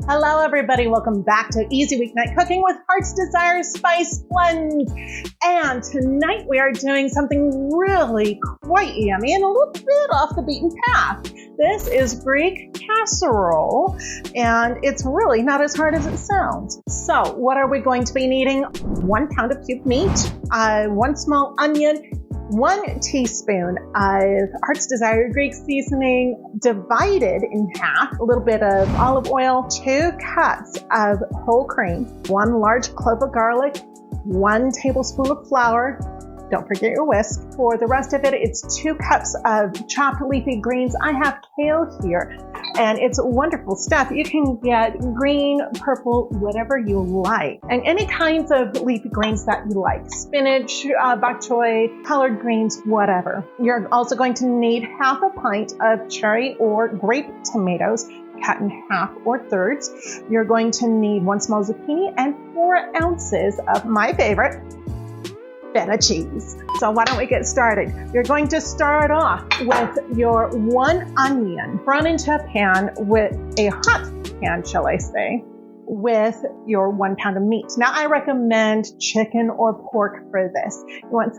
Hello everybody, welcome back to Easy Weeknight Cooking with Heart's Desire Spice Blends. And tonight we are doing something really quite yummy and a little bit off the beaten path. This is Greek casserole, and it's really not as hard as it sounds. So what are we going to be needing? 1 pound of cubed meat, 1 small onion, 1 teaspoon of Heart's Desire Greek Seasoning divided in half, a little bit of olive oil, 2 cups of whole cream, 1 large clove of garlic, 1 tablespoon of flour. Don't forget your whisk. For the rest of it, it's 2 cups of chopped leafy greens. I have kale here, and it's wonderful stuff. You can get green, purple, whatever you like, and any kinds of leafy greens that you like. Spinach, bok choy, collard greens, whatever. You're also going to need half a pint of cherry or grape tomatoes, cut in half or thirds. You're going to need 1 small zucchini and 4 ounces of my favorite, feta cheese. So why don't we get started? You're going to start off with your 1 onion thrown into a pan with a hot pan, shall I say, with your 1 pound of meat. Now I recommend chicken or pork for this. You want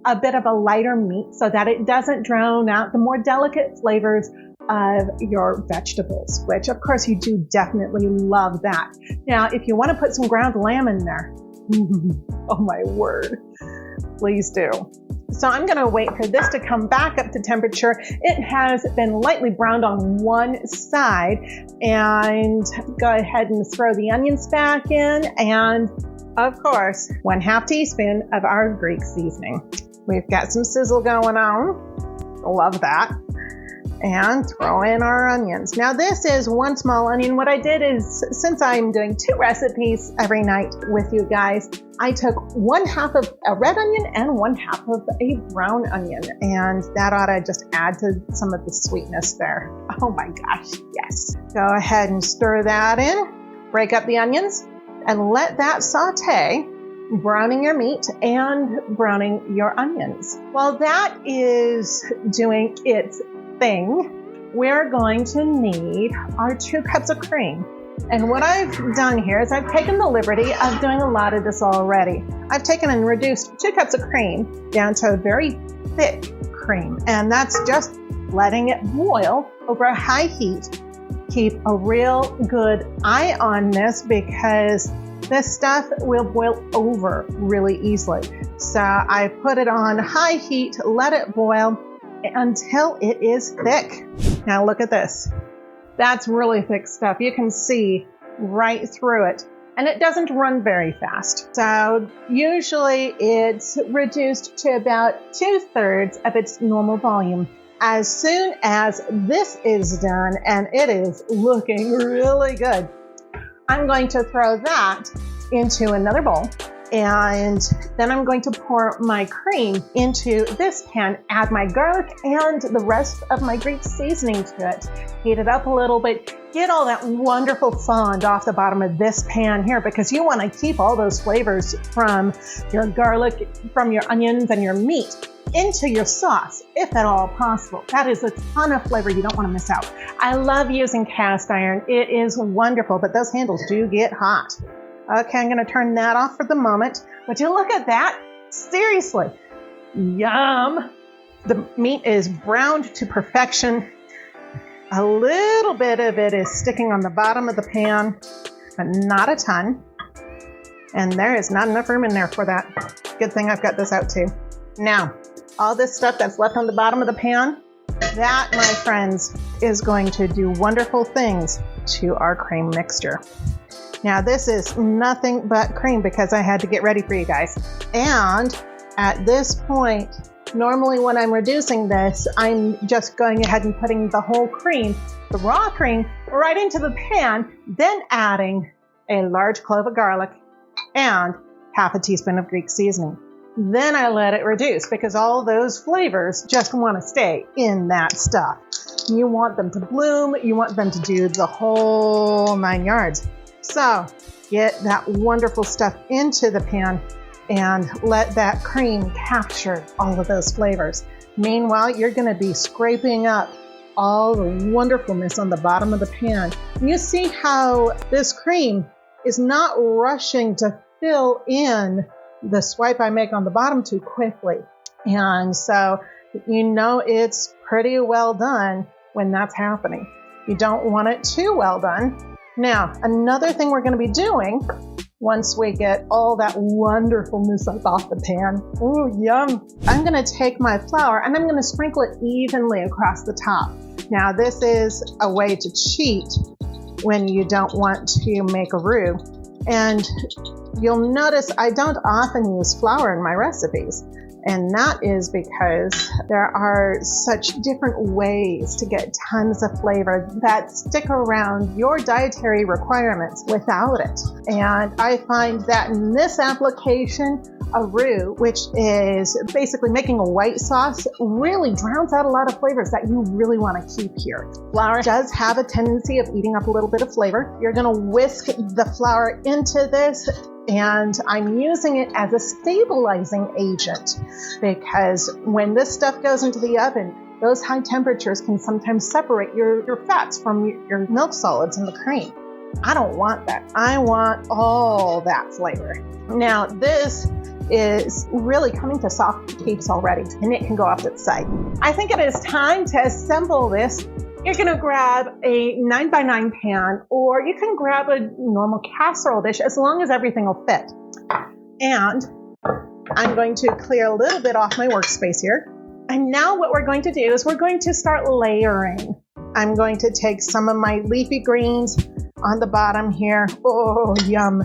a bit of a lighter meat so that it doesn't drown out the more delicate flavors of your vegetables, which of course you do definitely love that. Now, if you want to put some ground lamb in there, oh my word, please do. So I'm going to wait for this to come back up to temperature. It has been lightly browned on one side, and go ahead and throw the onions back in, and of course 1/2 teaspoon of our Greek seasoning. We've got some sizzle going on. Love that. And throw in our onions. Now this is 1 small onion. What I did is, since I'm doing 2 recipes every night with you guys, I took 1/2 of a red onion and 1/2 of a brown onion, and that ought to just add to some of the sweetness there. Oh my gosh, yes. Go ahead and stir that in, break up the onions, and let that saute, browning your meat and browning your onions. While that is doing its thing, we're going to need our 2 cups of cream. And what I've done here is I've taken the liberty of doing a lot of this already. I've taken and reduced 2 cups of cream down to a very thick cream, and that's just letting it boil over a high heat. Keep a real good eye on this because this stuff will boil over really easily. So I put it on high heat, let it boil until it is thick. Now look at this. That's really thick stuff. You can see right through it, and it doesn't run very fast. So usually it's reduced to about 2/3 of its normal volume. As soon as this is done, and it is looking really good, I'm going to throw that into another bowl. And then I'm going to pour my cream into this pan, add my garlic and the rest of my Greek seasoning to it. Heat it up a little bit, get all that wonderful fond off the bottom of this pan here, because you want to keep all those flavors from your garlic, from your onions and your meat into your sauce, if at all possible. That is a ton of flavor you don't want to miss out. I love using cast iron. It is wonderful, but those handles do get hot. Okay, I'm going to turn that off for the moment. Would you look at that? Seriously. Yum. The meat is browned to perfection. A little bit of it is sticking on the bottom of the pan, but not a ton. And there is not enough room in there for that. Good thing I've got this out too. Now, all this stuff that's left on the bottom of the pan, that, my friends, is going to do wonderful things to our cream mixture. Now this is nothing but cream because I had to get ready for you guys. And at this point, normally when I'm reducing this, I'm just going ahead and putting the whole cream, the raw cream, right into the pan, then adding a large clove of garlic and 1/2 teaspoon of Greek seasoning. Then I let it reduce because all those flavors just want to stay in that stuff. You want them to bloom, you want them to do the whole 9 yards. So get that wonderful stuff into the pan and let that cream capture all of those flavors. Meanwhile, you're going to be scraping up all the wonderfulness on the bottom of the pan. And you see how this cream is not rushing to fill in the swipe I make on the bottom too quickly. And so you know it's pretty well done when that's happening. You don't want it too well done. Now, another thing we're going to be doing once we get all that wonderfulness up off the pan, ooh, yum, I'm going to take my flour and I'm going to sprinkle it evenly across the top. Now, this is a way to cheat when you don't want to make a roux. And you'll notice I don't often use flour in my recipes. And that is because there are such different ways to get tons of flavor that stick around your dietary requirements without it. And I find that in this application, a roux, which is basically making a white sauce, really drowns out a lot of flavors that you really want to keep here. Flour does have a tendency of eating up a little bit of flavor. You're going to whisk the flour into this, and I'm using it as a stabilizing agent because when this stuff goes into the oven, those high temperatures can sometimes separate your fats from your milk solids in the cream. I don't want that. I want all that flavor. Now, this is really coming to soft capes already, and it can go off to the side. I think it is time to assemble this. You're going to grab a 9x9 pan, or you can grab a normal casserole dish as long as everything will fit. And I'm going to clear a little bit off my workspace here. And now what we're going to do is we're going to start layering. I'm going to take some of my leafy greens on the bottom here. Oh, yum.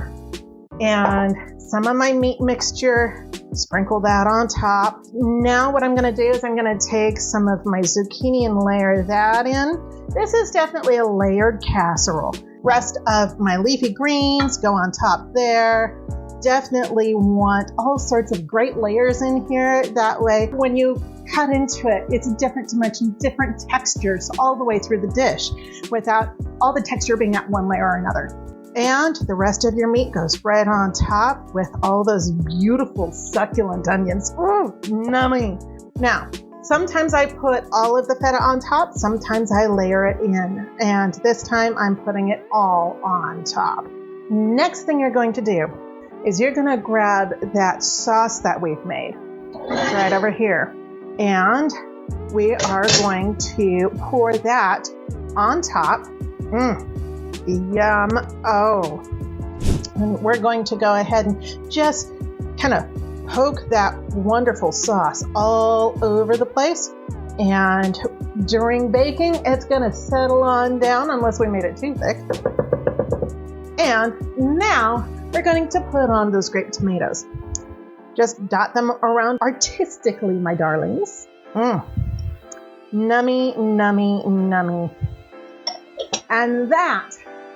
And some of my meat mixture, sprinkle that on top. Now what I'm going to do is I'm going to take some of my zucchini and layer that in. This is definitely a layered casserole. Rest of my leafy greens go on top there. Definitely want all sorts of great layers in here. That way, when you cut into it, it's different to much different textures all the way through the dish without all the texture being at one layer or another. And the rest of your meat goes right on top with all those beautiful succulent onions. Ooh, nummy. Now, sometimes I put all of the feta on top, sometimes I layer it in. And this time I'm putting it all on top. Next thing you're going to do is you're going to grab that sauce that we've made right over here. And we are going to pour that on top. Yum. Oh. And we're going to go ahead and just kind of poke that wonderful sauce all over the place. And during baking, it's going to settle on down unless we made it too thick. And now we're going to put on those grape tomatoes. Just dot them around artistically, my darlings. Nummy, nummy, nummy. And that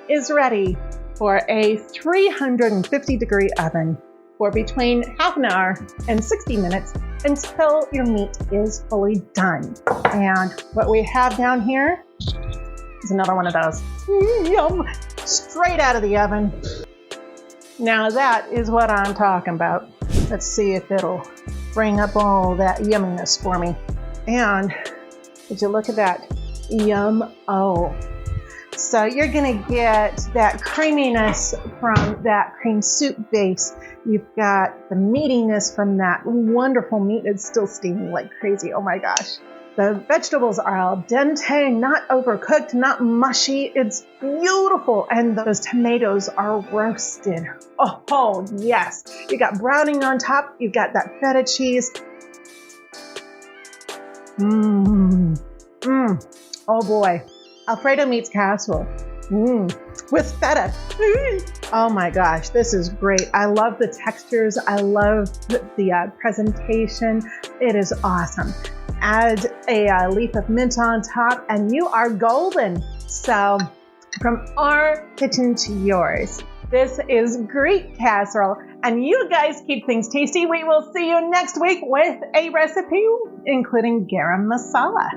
is ready for a 350-degree oven for between half an hour and 60 minutes until your meat is fully done. And what we have down here is another one of those. Yum! Straight out of the oven. Now that is what I'm talking about. Let's see if it'll bring up all that yumminess for me. And would you look at that? Yum! Oh. So you're going to get that creaminess from that cream soup base. You've got the meatiness from that wonderful meat. It's still steaming like crazy. Oh my gosh. The vegetables are al dente, not overcooked, not mushy. It's beautiful. And those tomatoes are roasted. Oh, yes. You got browning on top. You've got that feta cheese. Oh boy. Alfredo meets casserole. With feta. Oh my gosh, this is great. I love the textures. I love the presentation. It is awesome. Add a leaf of mint on top and you are golden. So from our kitchen to yours, this is Greek casserole. And you guys keep things tasty. We will see you next week with a recipe including garam masala.